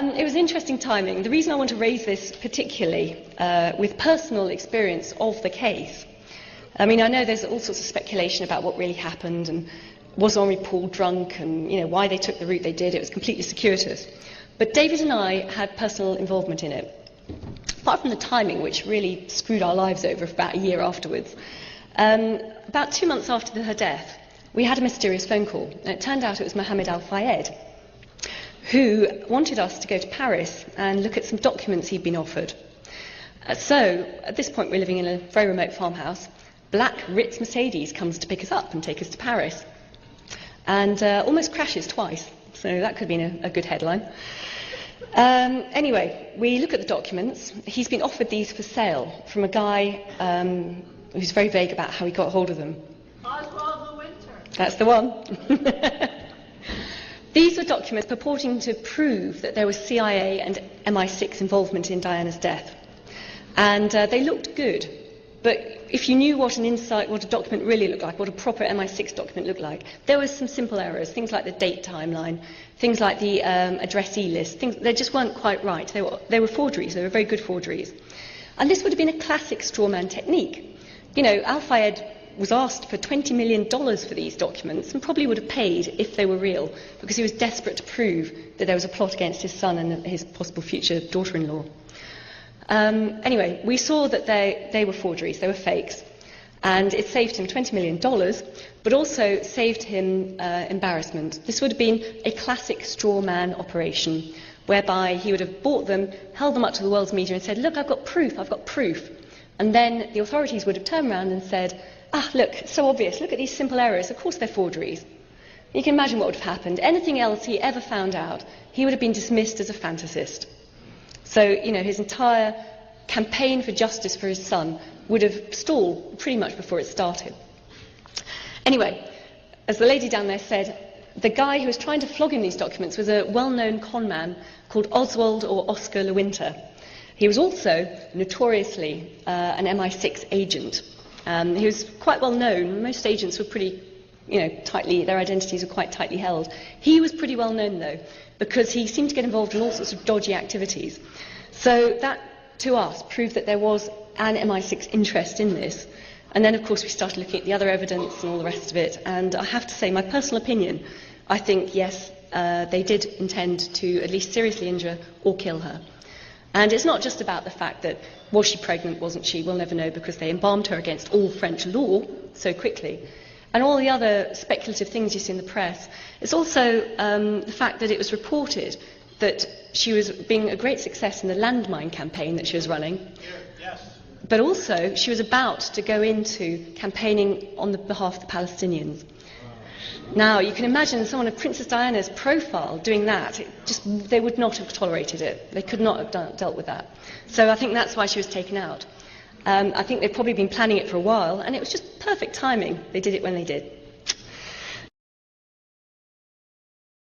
It was interesting timing. The reason I want to raise this particularly with personal experience of the case, I mean, I know there's all sorts of speculation about what really happened and was Henri Paul drunk and, why they took the route they did. It was completely circuitous. But David and I had personal involvement in it. Apart from the timing, which really screwed our lives over for about a year afterwards, about 2 months after her death, we had a mysterious phone call. And it turned out it was Mohammed Al-Fayed, who wanted us to go to Paris and look at some documents he'd been offered. So, at this point, we're living in a very remote farmhouse. Black Ritz Mercedes comes to pick us up and take us to Paris, and almost crashes twice. So that could have been a good headline. Anyway, we look at the documents. He's been offered these for sale from a guy who's very vague about how he got hold of them. Oswald Lewinter. That's the one. These were documents purporting to prove that there was CIA and MI6 involvement in Diana's death. And they looked good. But if you knew what a document really looked like, what a proper MI6 document looked like, there were some simple errors, things like the date timeline, things like the addressee list, they just weren't quite right. They were forgeries, they were very good forgeries. And this would have been a classic strawman technique. Al-Fayed was asked for $20 million for these documents and probably would have paid if they were real, because he was desperate to prove that there was a plot against his son and his possible future daughter-in-law. Anyway, we saw that they were forgeries, they were fakes, and it saved him $20 million, but also saved him embarrassment. This would have been a classic straw man operation, whereby he would have bought them, held them up to the world's media and said, look, I've got proof. And then the authorities would have turned around and said, look, it's so obvious, look at these simple errors, of course they're forgeries. You can imagine what would have happened. Anything else he ever found out, he would have been dismissed as a fantasist. So, his entire campaign for justice for his son would have stalled pretty much before it started. Anyway, as the lady down there said, the guy who was trying to flog him these documents was a well-known con man called Oswald or Oscar Lewinter. He was also notoriously an MI6 agent. He was quite well known. Most agents were pretty, their identities were quite tightly held. He was pretty well known, though, because he seemed to get involved in all sorts of dodgy activities. So that, to us, proved that there was an MI6 interest in this. And then, of course, we started looking at the other evidence and all the rest of it. And I have to say, my personal opinion, I think, yes, they did intend to at least seriously injure or kill her. And it's not just about the fact that, was she pregnant, wasn't she? We'll never know, because they embalmed her against all French law so quickly. And all the other speculative things you see in the press. It's also the fact that it was reported that she was being a great success in the landmine campaign that she was running. Yes. But also, she was about to go into campaigning on the behalf of the Palestinians. Now, you can imagine someone of Princess Diana's profile doing that. They would not have tolerated it. They could not have dealt with that. So I think that's why she was taken out. I think they've probably been planning it for a while, and it was just perfect timing. They did it when they did.